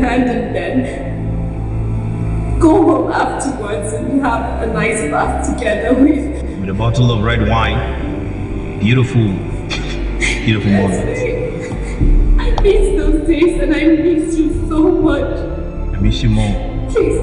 hand and then go home afterwards and have a nice bath together with a bottle of red wine. Beautiful, beautiful moments. I miss those days and I miss you so much. I miss you more. Please,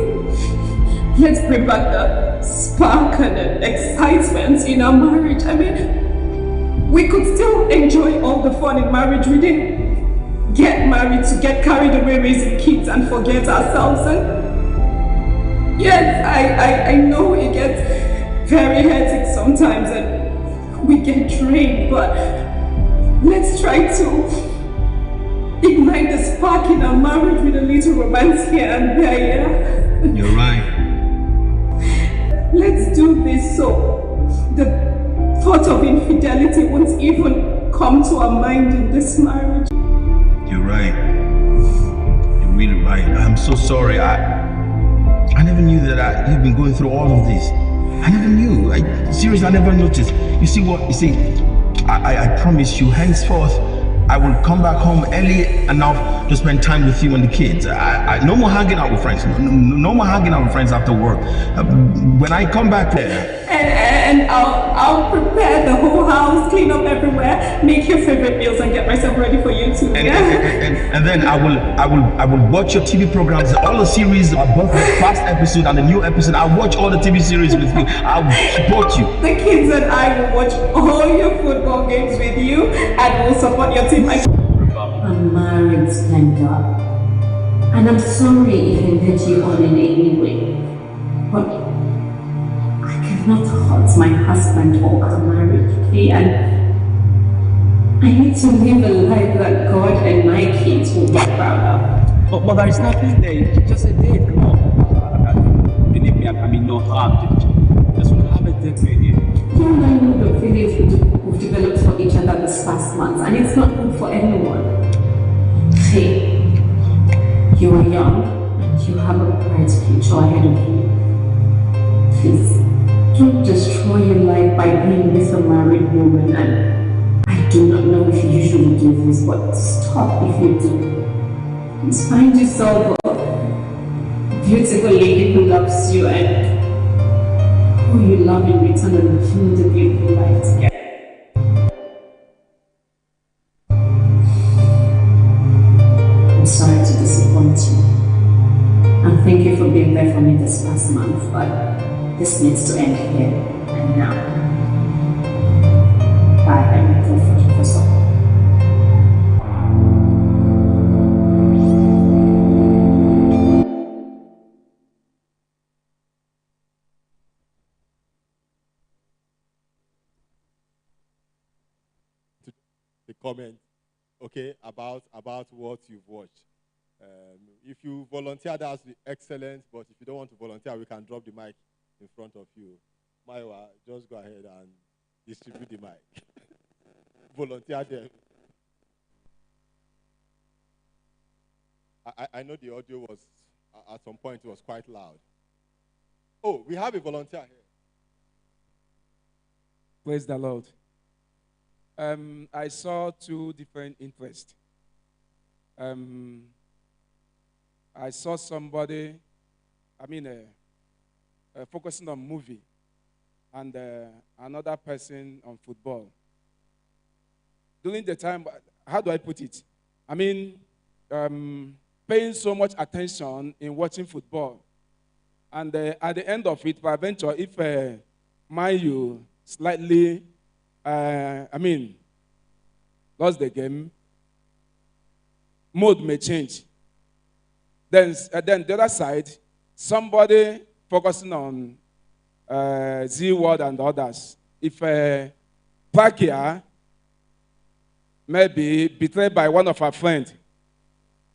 let's bring back the spark and the excitement in our marriage. I mean, we could still enjoy all the fun in marriage. We didn't get married to get carried away raising kids and forget ourselves. And yes, I know it gets very hectic sometimes and we get drained, but let's try to ignite the spark in our marriage with a little romance here and there, yeah? You're right. Let's do this so the thought of infidelity won't even come to our mind in this marriage. You're right. You're really right. I'm so sorry. I never knew that you've been going through all of this. I never knew. Seriously, I never noticed. You see, I promise you, henceforth, I will come back home early enough to spend time with you and the kids. No more hanging out with friends. No more hanging out with friends after work. When I come back there, and I'll prepare the whole house, clean up everywhere, make your favorite meals, and get myself ready for you too. And then I will watch your TV programs, all the series, both the past episode and the new episode. I'll watch all the TV series with you. I'll support you. The kids and I will watch all your football games with you, and we'll support your team. I'm married, thank God. And I'm sorry if I hurt you on in any way. But I cannot hurt my husband or our marriage, okay? And I need to live a life that God and my kids will be proud of. But there is nothing there. It's just a date. Come on. Believe me, I mean no harm. Just want to have a date with you. You and I know the feelings we've developed for each other this past month, and it's not good for anyone. Hey, you are young and you have a bright future ahead of you. Please, don't destroy your life by being with a married woman. And I do not know if you usually do this, but stop if you do. Please find yourself a beautiful lady who loves you and who you love in return, and build a beautiful life together. I'm sorry to disappoint you. And thank you for being there for me this past month, but this needs to end here and now. Bye, I'm going for supper. The comment, okay, about what you've watched. If you volunteer, that's excellent, but if you don't want to volunteer, we can drop the mic in front of you. Maiwa, just go ahead and distribute the mic. Volunteer them. I know the audio was, at some point, it was quite loud. Oh, we have a volunteer here. Praise the Lord. I saw two different interests. I saw somebody, focusing on movie, and another person on football. During the time, how do I put it? Paying so much attention in watching football. And at the end of it, peradventure, if Man U slightly, lost the game, mode may change. Then the other side, somebody focusing on Z-World and others. If Pakia may be betrayed by one of our friends,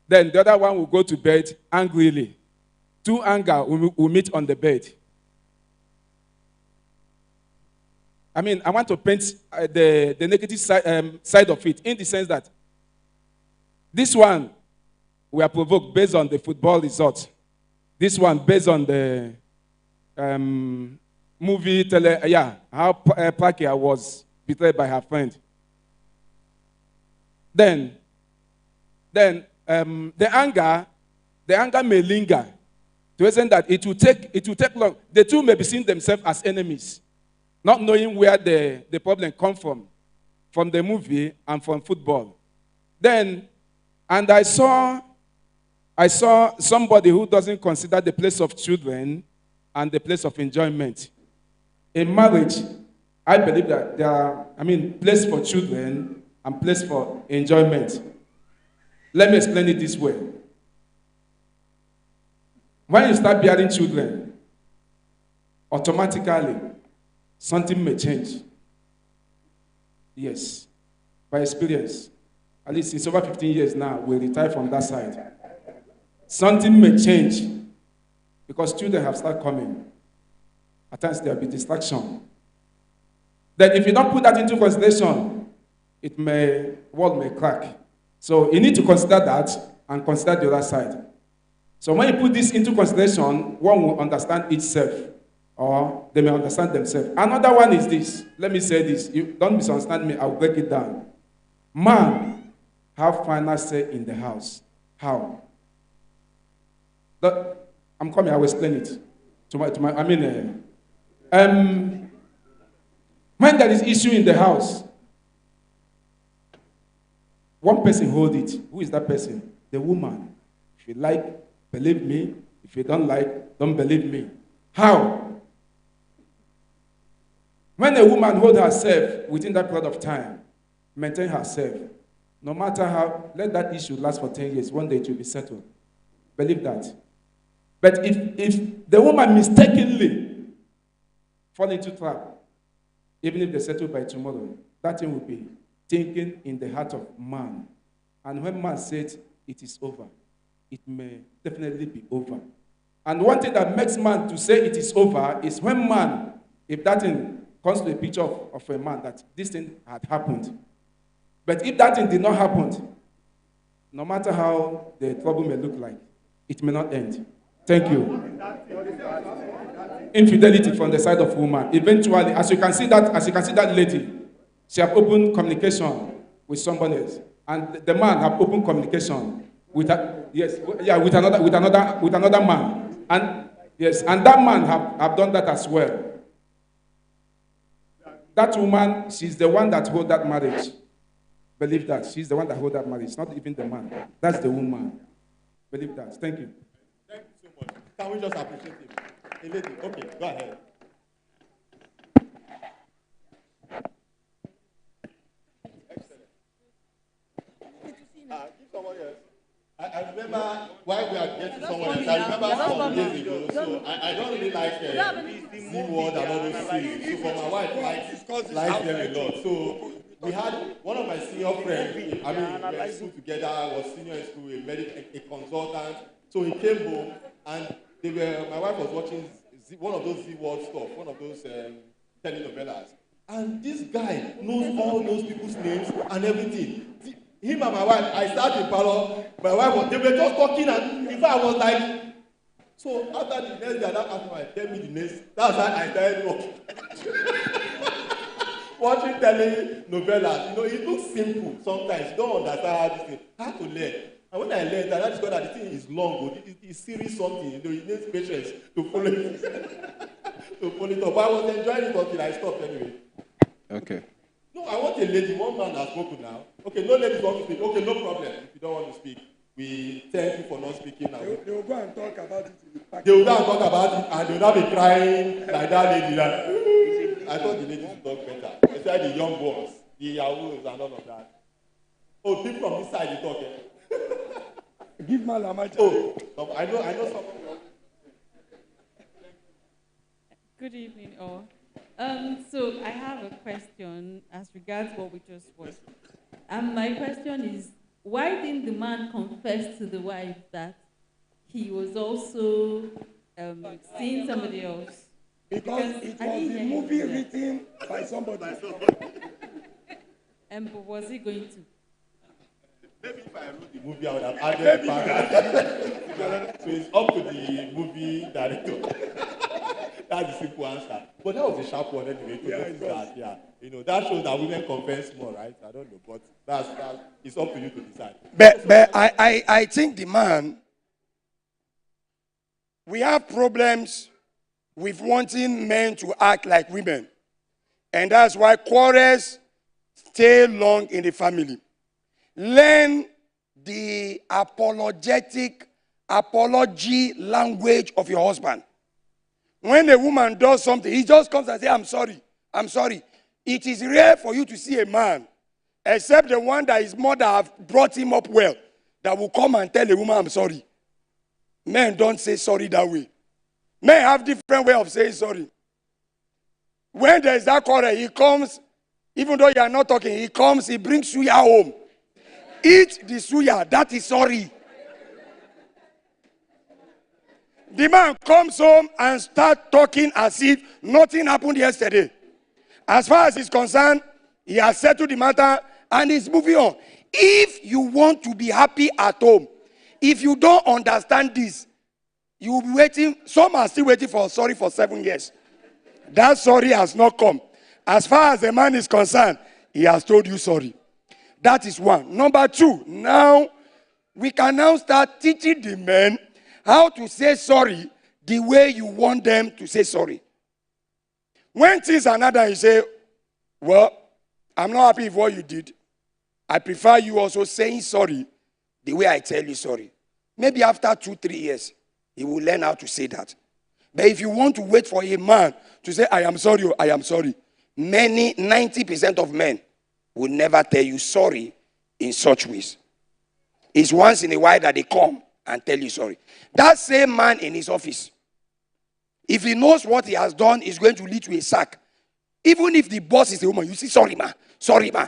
then the other one will go to bed angrily. Two anger will meet on the bed. I want to paint the negative side of it, in the sense that this one, we are provoked based on the football result. This one based on the movie, how Pakia was betrayed by her friend. Then the anger the anger may linger to the extent that it will take long. The two may be seeing themselves as enemies, not knowing where the problem comes from the movie and from football. Then, and I saw somebody who doesn't consider the place of children and the place of enjoyment. In marriage, I believe that there are, place for children and place for enjoyment. Let me explain it this way. When you start bearing children, automatically, something may change. Yes, by experience. At least it's over 15 years now, we retire from that side. Something may change because children have started coming. At times there will be distraction. Then if you don't put that into consideration, world may crack. So you need to consider that and consider the other side. So when you put this into consideration, one will understand itself, or they may understand themselves. Another one is this. Let me say this. You don't misunderstand me. I'll break it down. Man have final say in the house. How? I'm coming. I will explain it. When there is issue in the house, one person hold it. Who is that person? The woman. If you like, believe me. If you don't like, don't believe me. How? When a woman hold herself within that period of time, maintain herself, no matter how, let that issue last for 10 years, one day it will be settled. Believe that. But if the woman mistakenly fall into trap, even if they settle by tomorrow, that thing will be thinking in the heart of man. And when man says it is over, it may definitely be over. And one thing that makes man to say it is over is when man, if that thing comes to a picture of a man that this thing had happened. But if that thing did not happen, no matter how the trouble may look like, it may not end. Thank you. Infidelity from the side of woman. Eventually, as you can see that lady, she have open communication with somebody else, and the man have open communication with another man, and yes, and that man have done that as well. That woman, she's the one that hold that marriage. Believe that she's the one that hold that marriage, not even the man. That's the woman. Believe that. Thank you. Thank you so much. Can we just appreciate him? A lady. Okay, go ahead. Excellent. Give someone else. I remember why we are getting someone else. I remember some years ago, so I don't really like Z word and all those things. So for my wife, likes them a lot. So we had one of my senior friends, we were in school together, was senior in school, a consultant. So he came home and my wife was watching one of those Z word stuff, one of those telenovelas. And this guy knows all those people's names and everything. Him and my wife, I sat in parlor, my wife they were just talking, and in fact I was like, so after the next day, after I tell me the next, that's why I started watching telenovelas. It looks simple sometimes. You don't understand how this thing. I have to learn. And when I learned that, I discovered that the thing is long, it's serious something. It needs patience to follow it. to follow it up. But I was enjoying it until I stopped anyway. Okay. No, I want a lady. One man has spoken now. Okay, no ladies want to speak. Okay, no problem. If you don't want to speak, we thank you for not speaking now. They will go and talk about it. They will go and talk about it, and they will not be crying like that lady. I thought the ladies would talk better. Especially the young ones, the yahoos and all of that. Oh, people from this side, they talk. Give Malama. Oh, I know someone. Good evening, all. So I have a question as regards what we just watched. My question is, why didn't the man confess to the wife that he was also seeing somebody else? Because it was a movie written by somebody. But was he going to? Maybe if I wrote the movie, I would have added the paragraph. So it's up to the movie director. That's the simple answer. But that was a sharp one anyway. That shows that women confess more, right? I don't know, but that's it's up to you to decide. But I think the man we have problems with wanting men to act like women. And that's why quarrels stay long in the family. Learn the apology language of your husband. When a woman does something, he just comes and says, I'm sorry, I'm sorry. It is rare for you to see a man, except the one that his mother have brought him up well, that will come and tell a woman, I'm sorry. Men don't say sorry that way. Men have different way of saying sorry. When there is that quarrel, he comes, even though you are not talking, he comes, he brings suya home. Eat the suya, that is sorry. The man comes home and starts talking as if nothing happened yesterday. As far as he's concerned, he has settled the matter and he's moving on. If you want to be happy at home, if you don't understand this, you will be waiting. Some are still waiting for sorry for 7 years. That sorry has not come. As far as the man is concerned, he has told you sorry. That is one. Number two, now we can now start teaching the men how to say sorry the way you want them to say sorry. When things are not done, you say, well, I'm not happy with what you did. I prefer you also saying sorry the way I tell you sorry. Maybe after 2-3 years, he will learn how to say that. But if you want to wait for a man to say, I am sorry, I am sorry, 90% of men will never tell you sorry in such ways. It's once in a while that they come and tell you sorry. That same man in his office, if he knows what he has done, is going to lead to a sack. Even if the boss is a woman, you see, sorry ma,